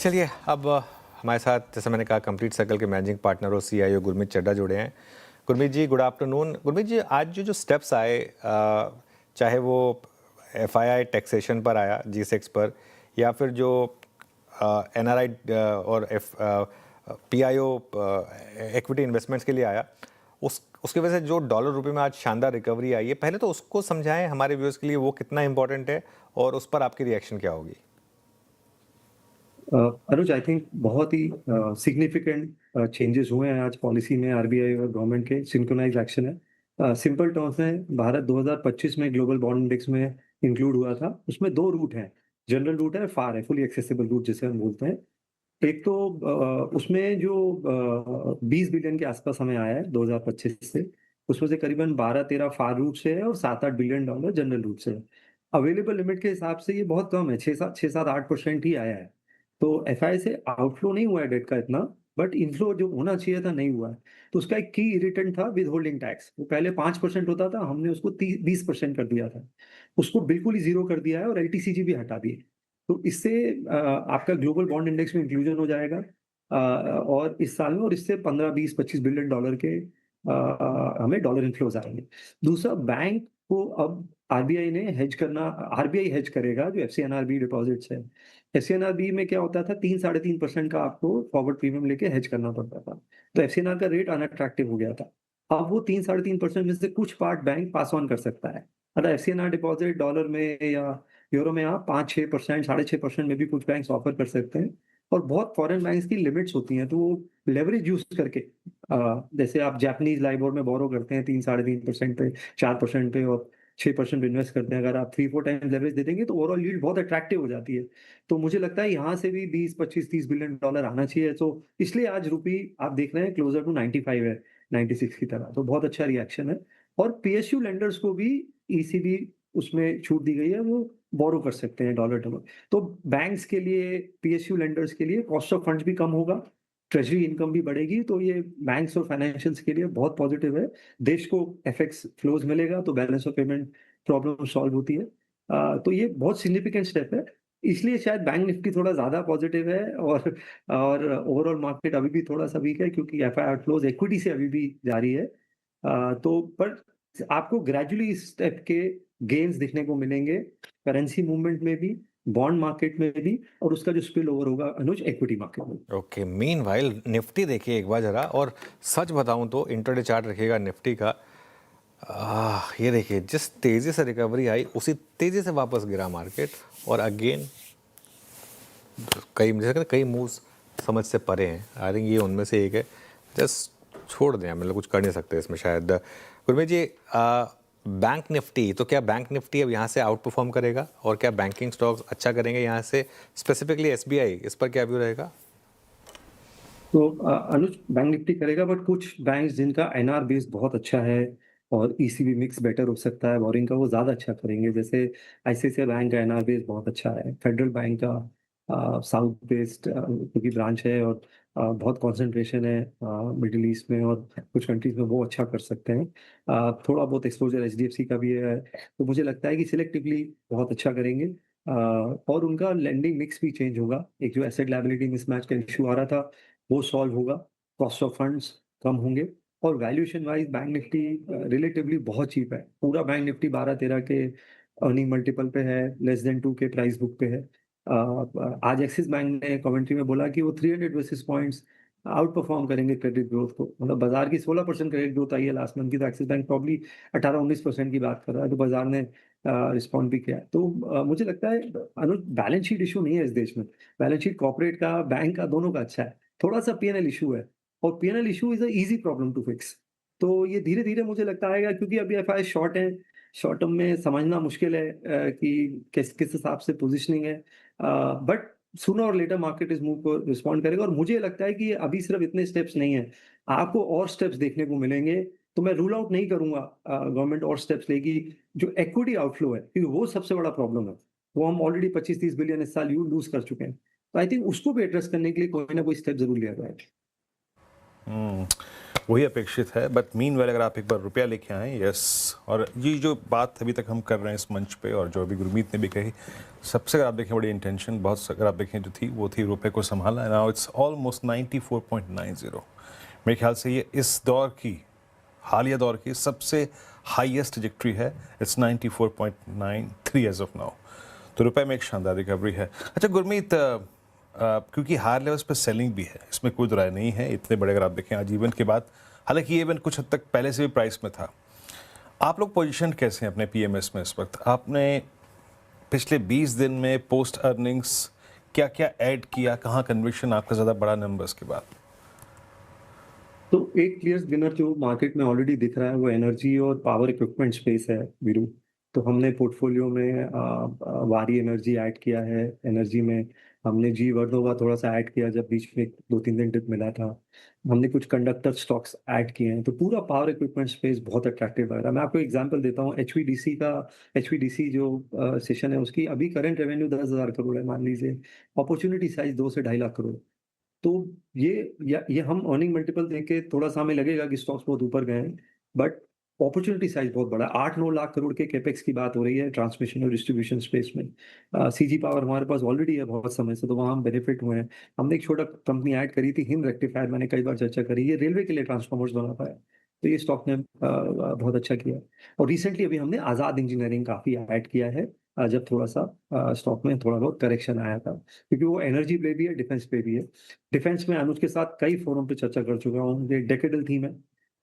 चलिए अब हमारे साथ जैसे मैंने कहा कंप्लीट सर्कल के मैनेजिंग पार्टनर और सीईओ गुरमीत चड्ढा जुड़े हैं। गुरमीत जी गुड आफ्टरनून। गुरमीत जी आज जो स्टेप्स आए चाहे वो एफआईआई टैक्सेशन पर आया G6 पर या फिर जो एनआरआई और पीआईओ इक्विटी इन्वेस्टमेंट्स के लिए आया उसकी वजह से जो डॉलर रुपए में आज शानदार रिकवरी आई है, पहले तो उसको समझाएं हमारे व्यूअर्स के लिए वो कितना इंपॉर्टेंट है और उस पर आपकी रिएक्शन क्या होगी। अनुज, आई थिंक बहुत ही सिग्निफिकेंट चेंजेस हुए हैं आज पॉलिसी में। आरबीआई और गवर्नमेंट के सिंक्रोनाइज एक्शन है। सिंपल टर्म्स में भारत 2025 में ग्लोबल बॉन्ड इंडेक्स में इंक्लूड हुआ था। उसमें दो रूट हैं, जनरल रूट है, फार है, फुली एक्सेसिबल रूट जिसे हम बोलते हैं। एक तो उसमें जो 20 बिलियन के आसपास हमें आया है 2025 से, उसमें से करीबन 12-13 फार रूट से है और $7-8 बिलियन जनरल रूट से है। अवेलेबल लिमिट के हिसाब से ये बहुत कम है, 6-7-8% ही आया है। तो एफआई से आउटफ्लो नहीं हुआ है डेट का इतना, बट इनफ्लो जो होना चाहिए था नहीं हुआ है। तो उसका एक की इरिटेंट था विद होल्डिंग टैक्स। वो पहले 5% होता था, हमने उसको 20% कर दिया था। उसको बिल्कुल ही जीरो कर दिया है और एलटीसीजी भी हटा दी। तो इससे आपका ग्लोबल बॉन्ड इंडेक्स में इंक्लूजन हो जाएगा और इस साल में, और इससे 15-20-25 बिलियन डॉलर के हमें डॉलर इनफ्लोज आएंगे। दूसरा, बैंक को अब आरबीआई ने हेज करना, आरबीआई हेज करेगा जो एफसीएनआरबी डिपॉजिट्स है। एफसीएनआरबी में क्या होता था, 3-3.5% का आपको फॉरवर्ड प्रीमियम लेके हेज करना पड़ता था। तो एफसीएनआर का रेट अनअट्रैक्टिव हो गया था। अब वो 3-3.5% में से कुछ पार्ट बैंक पास ऑन कर सकता है। अगर एफसीएनआर डिपॉजिट डॉलर में या यूरो में आप 5-6%, 6.5% में भी कुछ बैंक ऑफर कर सकते हैं। और बहुत फॉरेन बैंक्स की लिमिट्स होती हैं, तो वो लेवरेज यूज करके जैसे आप जापानीज लाइबोर में बोरो करते हैं 3-3.5% पे, 4% पे और 6% इन्वेस्ट करते हैं। अगर आप 3-4 टाइम्स लेवरेज दे देंगे तो ओवरऑल यील्ड बहुत अट्रैक्टिव हो जाती है। तो मुझे लगता है यहाँ से भी 20-25-30 बिलियन डॉलर आना चाहिए। तो इसलिए आज रुपी आप देख रहे हैं क्लोजर टू 95 है, 96 की तरह। तो बहुत अच्छा रिएक्शन है। और पीएसयू लेंडर्स को भी ईसीबी उसमें छूट दी गई है, वो बोरो कर सकते हैं डॉलर टर्म। तो बैंक्स के लिए, पीएसयू लेंडर्स के लिए कॉस्ट ऑफ फंड्स भी कम होगा, ट्रेजरी इनकम भी बढ़ेगी। तो ये बैंक्स और फाइनेंशियल्स के लिए बहुत पॉजिटिव है। देश को एफएक्स फ्लोज मिलेगा तो balance of payment problem solve होती है। तो ये बहुत सिग्निफिकेंट स्टेप है। इसलिए शायद बैंक निफ्टी थोड़ा ज्यादा पॉजिटिव है और ओवरऑल मार्केट अभी भी थोड़ा सा वीक है, क्योंकि एफआईआर फ्लोज इक्विटी से अभी भी जारी है। तो पर आपको ग्रेजुअली इस स्टेप के गेन्स दिखने को मिलेंगे, करेंसी मूवमेंट में भी, बॉन्ड मार्केट में भी, और उसका जो स्पिल ओवर होगा अनुज इक्विटी मार्केट में। ओके, मीनवाइल निफ्टी देखिए एक बार जरा, और सच बताऊं तो इंट्राडे चार्ट रखिएगा निफ्टी का। ये देखिए जिस तेजी से रिकवरी आई उसी तेजी से वापस गिरा मार्केट, और अगेन कई मूव्स समझ से परे हैं। आई थिंक ये उनमें से एक है। जस्ट छोड़ दें, मतलब कुछ कर नहीं सकते इसमें शायद। गुरमीत जी, बैंक निफ्टी, तो क्या बैंक निफ्टी अब यहाँ से आउट परफॉर्म करेगा और क्या बैंकिंग स्टॉक्स अच्छा करेंगे यहाँ से, स्पेसिफिकली एसबीआई, इस पर क्या व्यू रहेगा? तो अनुज, बैंक निफ्टी करेगा, बट कुछ बैंक्स जिनका एनआर बेस बहुत अच्छा है और ईसीबी मिक्स बेटर हो सकता है बोरिंग का, वो ज्यादा अच्छा करेंगे। जैसे आईसीआईसीआई बैंक का एनआर बेस बहुत अच्छा है, फेडरल बैंक का साउथ बेस्ड क्योंकि ब्रांच है और बहुत कंसंट्रेशन है मिडिल ईस्ट में और कुछ कंट्रीज में, वो अच्छा कर सकते हैं। थोड़ा बहुत एक्सपोजर एचडीएफसी का भी है। तो मुझे लगता है कि सिलेक्टिवली बहुत अच्छा करेंगे। और उनका लेंडिंग मिक्स भी चेंज होगा। एक जो एसेट लायबिलिटी मिसमैच का इशू आ रहा था वो सॉल्व होगा, कॉस्ट ऑफ फंड्स कम होंगे, और valuation wise bank Nifty relatively बहुत चीप है। पूरा बैंक निफ्टी 12-13 के अर्निंग मल्टीपल पे है, लेस देन 2 के प्राइस बुक पे है। आज एक्सिस बैंक ने कमेंट्री में बोला कि वो 300 बेसिस पॉइंट्स आउट परफॉर्म करेंगे क्रेडिट ग्रोथ को। मतलब बाजार की 16% क्रेडिट ग्रोथ आई है लास्ट मंथ की, तो एक्सिस बैंक प्रॉब्ली 18-19% की बात कर रहा है। तो बाजार ने रिस्पॉन्ड भी किया। तो मुझे लगता है अनुज, बैलेंस शीट इशू नहीं है इस देश में। बैलेंस शीट कॉर्पोरेट का, बैंक का, दोनों का अच्छा है। थोड़ा सा पीएनएल इशू है, और PNL issue is a easy problem to fix. तो ये धीरे धीरे मुझे लगता आएगा, क्योंकि अभी एफआई शॉर्ट है। शॉर्ट टर्म में समझना मुश्किल है कि किस किस हिसाब से पोजीशनिंग है, बट सूनर और लेटर मार्केट इस मूव को रिस्पॉन्ड करेगा। और मुझे लगता है कि ये अभी सिर्फ इतने स्टेप्स नहीं है, आपको और स्टेप्स देखने को मिलेंगे। तो मैं रूल आउट नहीं करूंगा गवर्नमेंट और स्टेप्स लेगी। जो इक्विटी आउटफ्लो है, क्योंकि वो सबसे बड़ा प्रॉब्लम है, वो हम ऑलरेडी 25-30 बिलियन इस साल यू लूज कर चुके हैं। तो आई थिंक उसको भी एड्रेस करने के लिए कोई ना कोई स्टेप जरूर लिया जाए। वही अपेक्षित है। बट मीनवाइल अगर आप एक बार रुपया लेके आएँ, यस, और ये जो बात अभी तक हम कर रहे हैं इस मंच पे और जो अभी गुरमीत ने भी कही, सबसे अगर आप देखें बड़ी इंटेंशन बहुत अगर आप देखें जो थी वो थी रुपये को संभालना। Now it's almost 94.90। मेरे ख्याल से ये इस दौर की हालिया दौर की सबसे हाईएस्ट ट्रैजेक्टरी है। It's 94.93 as of now. तो रुपए में एक शानदार रिकवरी है। अच्छा गुरमीत, क्योंकि हायर लेवल्स पे सेलिंग भी है, इसमें कोई राय नहीं है। इतने बड़े अगर आप देखें आज इवेंट के बाद, हालांकि ये इवेंट कुछ हद तक पहले से भी प्राइस में था। आप लोग पोजीशन कैसे हैं अपने पीएमएस में इस वक्त? आपने पिछले 20 दिन में पोस्ट अर्निंग्स क्या क्या ऐड किया? कहाँ कन्विक्शन आपका ज़्यादा बड़ा नंबर्स के बाद? तो एक क्लियर विनर जो मार्केट में ऑलरेडी दिख रहा है वो एनर्जी और पावर इक्विपमेंट स्पेस है वीरू। तो हमने पोर्टफोलियो में वारी एनर्जी ऐड किया है। एनर्जी में हमने जी वर्नोवा थोड़ा सा ऐड किया जब बीच में 2-3 दिन डिप मिला था। हमने कुछ कंडक्टर स्टॉक्स ऐड किए हैं। तो पूरा पावर इक्विपमेंट स्पेस बहुत अट्रैक्टिव लग रहा है। मैं आपको एग्जांपल देता हूँ, एचवीडीसी जो सेशन है उसकी अभी करंट रेवेन्यू 10,000 करोड़ है मान लीजिए। अपॉर्चुनिटी साइज 2 से 2.5 लाख करोड़। तो ये हम अर्निंग मल्टीपल देख के थोड़ा सा हमें लगेगा कि स्टॉक्स बहुत ऊपर गए हैं, बट अपॉर्चुनिटी साइज बहुत बड़ा है। 8-9 लाख करोड़ के कैपेक्स की बात हो रही है ट्रांसमिशन और डिस्ट्रीब्यूशन स्पेस में। सीजी पावर हमारे पास ऑलरेडी है बहुत समय से, तो वहाँ हम बेनिफिट हुए हैं। हमने एक छोटा कंपनी ऐड करी थी हिंद रेक्टिफायर, मैंने कई बार चर्चा करी, ये रेलवे के लिए ट्रांसफॉर्मर्स बना पाया। तो ये स्टॉक ने बहुत अच्छा किया। और रिसेंटली अभी हमने आजाद इंजीनियरिंग काफी ऐड किया है, जब थोड़ा सा स्टॉक में थोड़ा बहुत करेक्शन आया था, क्योंकि वो एनर्जी पे भी है, डिफेंस पे भी है। डिफेंस में अनुज के साथ कई फोरम पे चर्चा कर चुका हूँ। ये डेकेडल थीम है,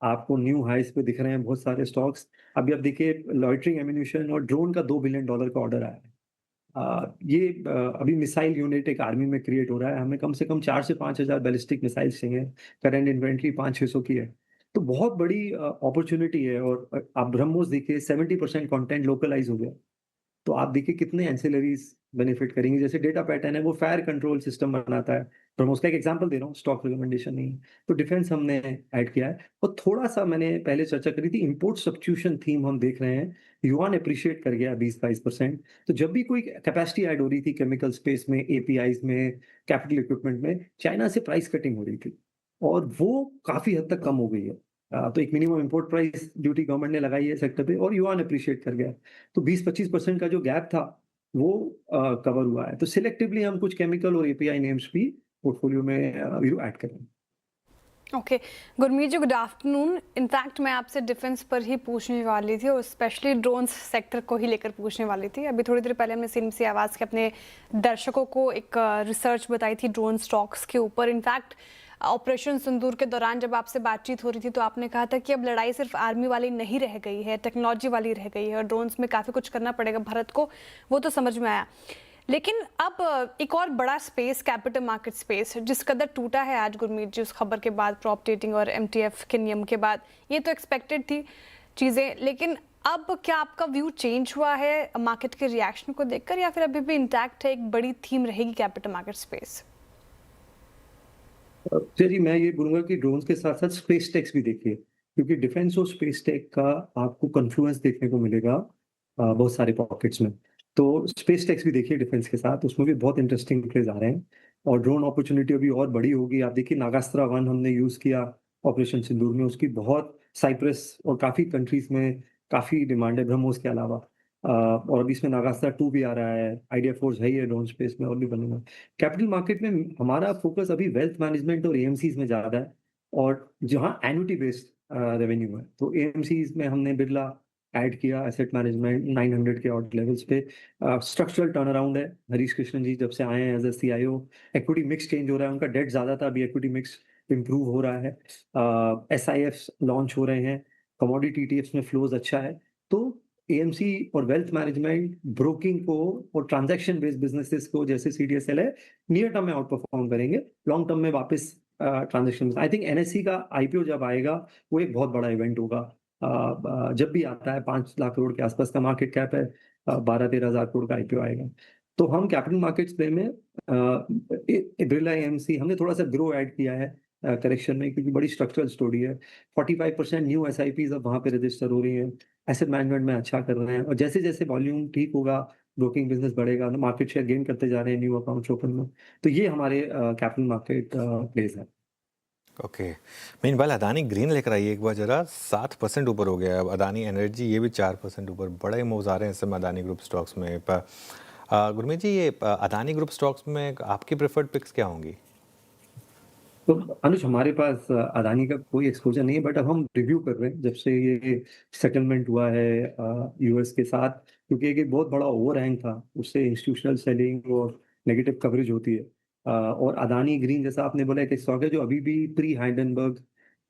आपको न्यू हाइस पे दिख रहे हैं बहुत सारे स्टॉक्स। अभी आप देखिए लॉइटरिंग एम्यूनिशन और ड्रोन का $2 बिलियन का ऑर्डर आया है। अभी मिसाइल यूनिट एक आर्मी में क्रिएट हो रहा है। हमें कम से कम 4 से 5 हजार बैलिस्टिक मिसाइल चाहिए। करंट इन्वेंट्री 500-600 की है। तो बहुत बड़ी अपॉर्चुनिटी है। और आप ब्रह्मोस देखिए 70% कंटेंट लोकलाइज हो गया। तो आप देखिए कितने एंसिलरीज बेनिफिट करेंगे। जैसे डेटा पैटर्न है वो फायर कंट्रोल सिस्टम बनाता है। तो मैं उसका एक एग्जांपल दे रहा हूँ, स्टॉक रिकमेंडेशन नहीं है। तो डिफेंस हमने ऐड किया है। और थोड़ा सा मैंने पहले चर्चा करी थी, इंपोर्ट सब्स्टिट्यूशन थीम हम देख रहे हैं। युआन अप्रिशिएट कर गया 20-22%। तो जब भी कोई कैपेसिटी ऐड हो रही थी केमिकल स्पेस में, एपीआईज में, कैपिटल इक्विपमेंट में, चाइना से प्राइस कटिंग हो रही थी और वो काफी हद तक कम हो गई है। तो एक minimum import price duty government ने लगाई है सेक्टर पे और युआन अप्रिशिएट कर गया। तो 20-25% का जो गैप था वो कवर हुआ है। तो सिलेक्टिवली हम कुछ केमिकल और एपीआई नेम्स भी पोर्टफोलियो में ऐड करेंगे। ओके गुरमीत जी, गुड आफ्टरनून। इनफैक्ट मैं आपसे डिफेंस पर ही पूछने वाली थी और स्पेशली ड्रोन्स सेक्टर को ही लेकर पूछने वाली थी। अभी थोड़ी देर पहले हमने सिमसी आवाज़ के अपने दर्शकों को एक रिसर्च बताई थी ड्रोन स्टॉक्स के ऊपर। इनफैक्ट ऑपरेशन सिंदूर के दौरान जब आपसे बातचीत हो रही थी तो आपने कहा था कि अब लड़ाई सिर्फ आर्मी वाली नहीं रह गई है, टेक्नोलॉजी वाली रह गई है और ड्रोन्स में काफ़ी कुछ करना पड़ेगा भारत को, वो तो समझ में आया। लेकिन अब एक और बड़ा स्पेस, कैपिटल मार्केट स्पेस, जिस कदर टूटा है आज गुरमीत जी उस खबर के बाद, प्रॉप डेटिंग और एमटीएफ के नियम के बाद, ये तो एक्सपेक्टेड थी चीज़ें, लेकिन अब क्या आपका व्यू चेंज हुआ है मार्केट के रिएक्शन को देखकर, या फिर अभी भी इंटैक्ट है, एक बड़ी थीम रहेगी कैपिटल मार्केट स्पेस? चलिए मैं ये बोलूंगा कि ड्रोन्स के साथ साथ स्पेस टेक्स भी देखिए, क्योंकि डिफेंस और स्पेस टेक का आपको कन्फ्लुएंस देखने को मिलेगा बहुत सारे पॉकेट्स में। तो स्पेस टेक्स भी देखिए डिफेंस के साथ, उसमें भी बहुत इंटरेस्टिंग प्लेज आ रहे हैं और ड्रोन अपॉर्चुनिटी अभी और बड़ी होगी। आप देखिए नागास्त्रा 1 हमने यूज किया ऑपरेशन सिंदूर में, उसकी बहुत साइप्रस और काफी कंट्रीज में काफी डिमांड है ब्रह्मोस के अलावा। और अभी इसमें नागास्त्रा 2 भी आ रहा है, आइडिया फोर्स है ही है ड्रोन स्पेस में और भी बनेगा। कैपिटल मार्केट में हमारा फोकस अभी वेल्थ मैनेजमेंट और एएमसीज में ज्यादा है, और जहाँ एन्युटी बेस्ड रेवेन्यू है। तो एएमसीज में हमने बिरला ऐड किया, एसेट मैनेजमेंट 900 के ऑर्डर लेवल्स पे। स्ट्रक्चरल टर्न अराउंड है, हरीश कृष्णन जी जब से आए हैं as a CIO. Equity mix change हो रहा है, उनका डेट ज्यादा था, अभी इक्विटी मिक्स इंप्रूव हो रहा है। एसआईएफ लॉन्च हो रहे हैं, कमोडिटी ईटीएफ्स में फ्लोज अच्छा है। तो एएमसी और वेल्थ मैनेजमेंट, ब्रोकिंग को और ट्रांजैक्शन बेस्ड बिजनेसेस को जैसे सीडीएसएल है, नियर टर्म में आउट परफॉर्म करेंगे, लॉन्ग टर्म में वापस ट्रांजैक्शन। आई थिंक एनएससी का आईपीओ जब आएगा वो एक बहुत बड़ा इवेंट होगा। जब भी आता है 5 लाख करोड़ के आसपास का मार्केट कैप है, 12-13 हजार करोड़ का आईपीओ आएगा। तो हम कैपिटल मार्केट्स प्ले में बिरला एएमसी हमने थोड़ा सा ग्रो ऐड किया है करेक्शन में, क्योंकि बड़ी स्ट्रक्चरल स्टोरी है। 45% न्यू एसआईपीज अब वहां पे रजिस्टर हो रही है, एसेट मैनेजमेंट में अच्छा कर रहे हैं, और जैसे जैसे वॉल्यूम ठीक होगा, ब्रोकिंग बिजनेस बढ़ेगा, मार्केट शेयर गेन करते जा रहे हैं न्यू अकाउंट्स ओपन में। तो ये हमारे कैपिटल मार्केट प्लेस है। ओके, मीनवाइल अदानी ग्रीन लेकर आइए एक बार जरा, 7% ऊपर हो गया है। अब अदानी एनर्जी ये भी 4% ऊपर, बड़े मूव्स आ रहे हैं इस समय अदानी ग्रुप स्टॉक्स में। गुरमीत जी, ये अदानी ग्रुप स्टॉक्स में आपकी प्रेफर्ड पिक्स क्या होंगी? तो अनुज, हमारे पास अदानी का कोई एक्सपोजर नहीं है, बट अब हम रिव्यू कर रहे हैं जब से ये सेटलमेंट हुआ है यूएस के साथ, क्योंकि एक बहुत बड़ा ओवरहैंग था, उससे इंस्टीट्यूशनल सेलिंग और नेगेटिव कवरेज होती है। और अदानी ग्रीन जैसा आपने बोला एक स्टॉक है जो अभी भी प्री हाइडेनबर्ग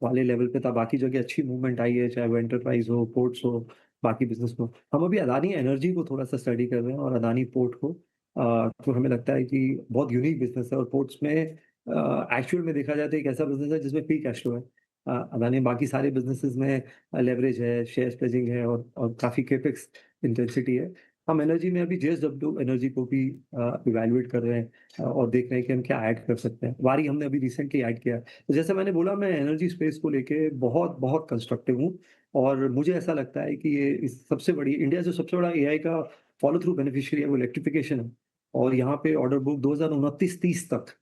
वाले लेवल पे था, बाकी जगह अच्छी मूवमेंट आई है, चाहे वो एंटरप्राइज हो, पोर्ट्स हो, बाकी बिजनेस में। हम अभी अदानी एनर्जी को थोड़ा सा स्टडी कर रहे हैं और अदानी पोर्ट को। तो हमें लगता है कि बहुत यूनिक बिजनेस है, और पोर्ट्स में एक्चुअल में देखा जाए तो एक ऐसा बिजनेस है जिसमें फ्री कैश फ्लो है। अदानी बाकी सारे बिजनेसेस में लेवरेज है, शेयर प्लेजिंग है, और काफी केपेक्स इंटेंसिटी है। हम एनर्जी में अभी जेएसडब्ल्यू एनर्जी को भी इवैल्यूएट कर रहे हैं, और देख रहे हैं कि हम क्या ऐड कर सकते हैं। वारी हमने अभी रिसेंटली ऐड किया है। तो जैसे मैंने बोला, मैं एनर्जी स्पेस को लेके बहुत बहुत कंस्ट्रक्टिव हूँ, और मुझे ऐसा लगता है कि ये इस सबसे बड़ी इंडिया जो सबसे बड़ा एआई का फॉलो थ्रू बेनिफिशियरी है वो इलेक्ट्रिफिकेशन है। और यहाँ पे ऑर्डर बुक 2029-30 तक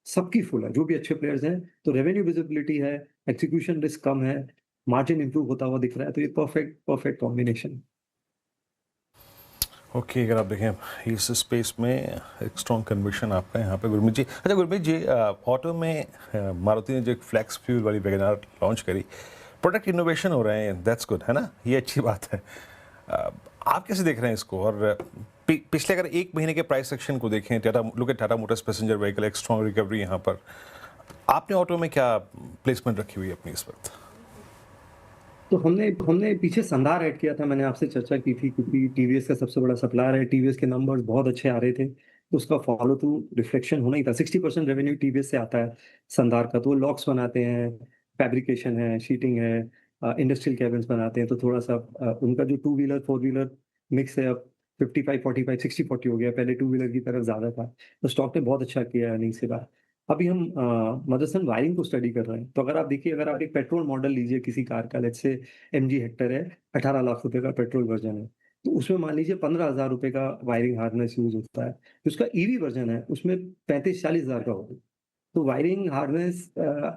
सबकी फुल है, जो भी अच्छे प्लेयर्स हैं। तो रेवेन्यू विजिबिलिटी है, एक्जीक्यूशन रिस्क कम है, मार्जिन इंप्रूव होता हुआ दिख रहा है, तो ये परफेक्ट परफेक्ट कॉम्बिनेशन। ओके, अगर आप देखें इस स्पेस में एक स्ट्रॉन्ग कन्विक्शन आपका यहाँ पे गुरमीत जी। अच्छा गुरमीत जी, ऑटो में मारुति ने जो एक फ्लैक्स फ्यूल वाली वैगनआर लॉन्च करी, प्रोडक्ट इनोवेशन हो रहे हैं, दैट्स गुड, है ना, ये अच्छी बात है। आप कैसे देख रहे हैं इसको? और पिछले अगर एक महीने के प्राइस सेक्शन को देखें, टाटा मोटर्स पैसेंजर व्हीकल, एक स्ट्रॉन्ग रिकवरी यहाँ पर, आपने ऑटो में क्या प्लेसमेंट रखी हुई है अपनी इस वक्त? तो हमने पीछे संधार ऐड किया था, मैंने आपसे चर्चा की थी, क्योंकि टीवीएस का सबसे बड़ा सप्लायर है, टीवीएस के नंबर्स बहुत अच्छे आ रहे थे, तो उसका फॉलो थ्रू रिफ्लेक्शन होना ही था। 60% रेवेन्यू टीवीएस से आता है संधार का। तो वो लॉक्स बनाते हैं, फैब्रिकेशन है, शीटिंग है, इंडस्ट्रियल कैबिन्स बनाते हैं। तो थोड़ा सा उनका जो two wheeler four wheeler mix है, अब 55-45 60-40 हो गया, पहले टू व्हीलर की तरफ ज्यादा था। तो स्टॉक ने बहुत अच्छा किया अर्निंग्स के बाद। अभी हम मदरसन वायरिंग को स्टडी कर रहे हैं। तो अगर आप देखिए, अगर आप एक पेट्रोल मॉडल लीजिए किसी कार का, लेट्स से एमजी हेक्टर है, 18 लाख रुपए का पेट्रोल वर्जन है, तो उसमें मान लीजिए 15,000 रुपए का वायरिंग हार्नेस यूज होता है। तो उसका ईवी वर्जन है, उसमें 35-40 हजार का होगा। तो वायरिंग हार्नेस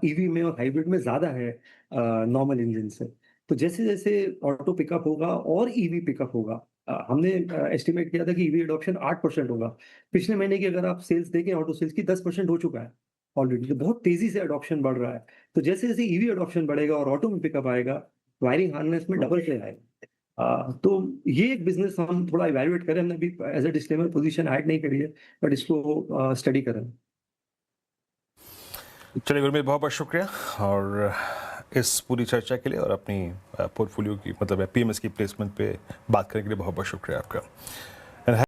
ईवी में और हाइब्रिड में ज्यादा है नॉर्मल इंजन से। तो जैसे जैसे ऑटो पिकअप होगा और ईवी पिकअप होगा, हमने एस्टिमेट किया था कि ईवी एडॉप्शन 8% होगा। पिछले महीने की अगर आप सेल्स देखें, ऑटो सेल्स की 10% हो चुका है ऑलरेडी। तो बहुत तेजी से अडॉप्शन बढ़ रहा है। तो जैसे जैसे ईवी अडॉप्शन बढ़ेगा और ऑटो में पिकअप आएगा, वायरिंग हार्नेस में डबल प्ले आएगा। तो ये एक बिजनेस हम थोड़ा इवैल्यूएट करें, हमने अभी as a disclaimer position add नहीं करी है, बट इसको स्टडी करें। चलिए गुरमीत, बहुत बहुत शुक्रिया और इस पूरी चर्चा के लिए, और अपनी पोर्टफोलियो की मतलब पीएमएस की प्लेसमेंट पे बात करने के लिए बहुत बहुत शुक्रिया आपका।